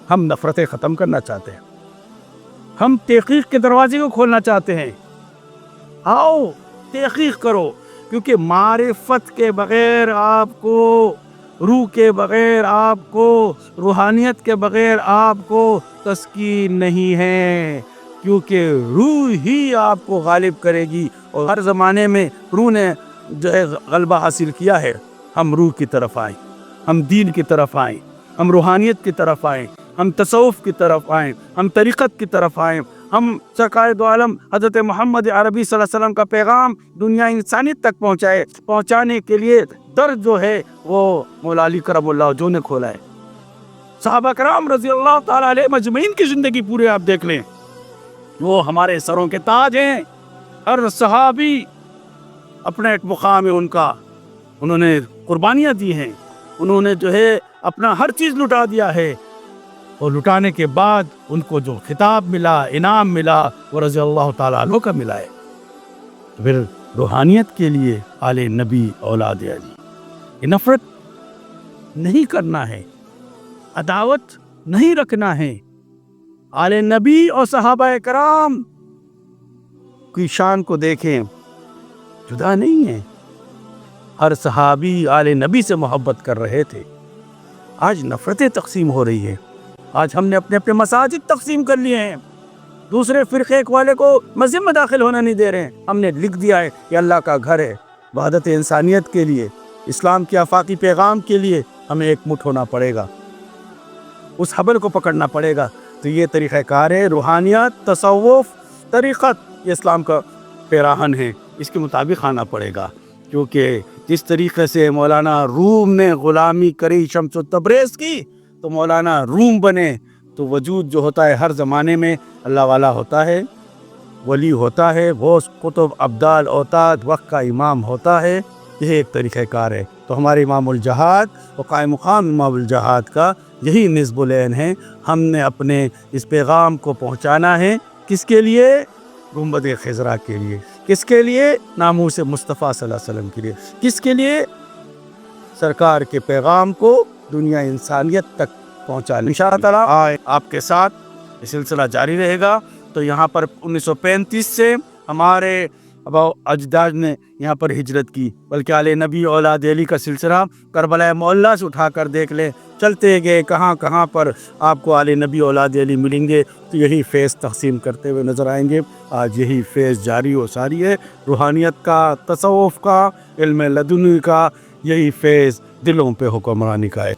ہم نفرتیں ختم کرنا چاہتے ہیں، ہم تحقیق کے دروازے کو کھولنا چاہتے ہیں۔ آؤ تحقیق کرو، کیونکہ معرفت کے بغیر آپ کو، روح کے بغیر آپ کو، روحانیت کے بغیر آپ کو تسکین نہیں ہے، کیونکہ روح ہی آپ کو غالب کرے گی۔ اور ہر زمانے میں روح نے جو ہے غلبہ حاصل کیا ہے۔ ہم روح کی طرف آئیں، ہم دین کی طرف آئیں، ہم روحانیت کی طرف آئیں، ہم تصوف کی طرف آئیں، ہم طریقت کی طرف آئیں، ہم سرکار دو عالم حضرت محمد عربی صلی اللہ علیہ وسلم کا پیغام دنیا انسانیت تک پہنچانے کے لیے در جو ہے وہ مولا علی کرم اللہ وجہہ نے کھولا ہے۔ صحابہ کرام رضی اللہ تعالیٰ علیہ مجمعین کی زندگی پورے آپ دیکھ لیں، وہ ہمارے سروں کے تاج ہیں۔ ہر صحابی اپنا ایک مقام ہے ان کا، انہوں نے قربانیاں دی ہیں، انہوں نے جو ہے اپنا ہر چیز لٹا دیا ہے، اور لٹانے کے بعد ان کو جو خطاب ملا، انعام ملا، وہ رضی اللہ تعالیٰ عنہ کا ملا ہے۔ پھر روحانیت کے لیے آل نبی اولاد علی، یہ نفرت نہیں کرنا ہے، عداوت نہیں رکھنا ہے۔ آل نبی اور صحابہ کرام کی شان کو دیکھیں، جدا نہیں ہے، ہر صحابی آل نبی سے محبت کر رہے تھے۔ آج نفرتیں تقسیم ہو رہی ہیں، آج ہم نے اپنے اپنے مساجد تقسیم کر لیے ہیں، دوسرے فرقے والے کو مسجد میں داخل ہونا نہیں دے رہے ہیں۔ ہم نے لکھ دیا ہے کہ اللہ کا گھر ہے، وحدت انسانیت کے لیے، اسلام کے آفاقی پیغام کے لیے ہمیں ایک مٹھ ہونا پڑے گا، اس حبل کو پکڑنا پڑے گا۔ تو یہ طریقہ کار ہے، روحانیت، تصوف، طریقت، یہ اسلام کا پیراہن ہے، اس کے مطابق آنا پڑے گا۔ کیونکہ جس طریقے سے مولانا روم نے غلامی کری شمس تبریز کی، تو مولانا روم بنے تو وجود جو ہوتا ہے ہر زمانے میں اللہ والا ہوتا ہے، ولی ہوتا ہے، غوث قطب ابدال اوتاد وقت کا امام ہوتا ہے۔ یہ ایک طریقہ کار ہے۔ تو ہمارے امام الجہاد و قائم مقام امام الجہاد کا یہی نصب العین ہے۔ ہم نے اپنے اس پیغام کو پہنچانا ہے، کس کے لیے؟ گنبد خضرا کے لیے۔ کس کے لیے؟ ناموس مصطفیٰ صلی اللہ علیہ وسلم کے لیے۔ کس کے لیے؟ سرکار کے پیغام کو دنیا انسانیت تک پہنچانے۔ انشاءاللہ تعالیٰ آپ کے ساتھ یہ سلسلہ جاری رہے گا۔ تو یہاں پر 1935 سے ہمارے ابا اجداد نے یہاں پر ہجرت کی، بلکہ آل نبی اولاد علی کا سلسلہ کربلا معلیٰ سے اٹھا کر دیکھ لیں، چلتے گئے کہاں کہاں پر آپ کو آل نبی اولاد علی ملیں گے، تو یہی فیض تقسیم کرتے ہوئے نظر آئیں گے۔ آج یہی فیض جاری و ساری ہے، روحانیت کا، تصوف کا، علم لدنی کا، یہی فیض دلوں پہ حکمرانی کا ہے۔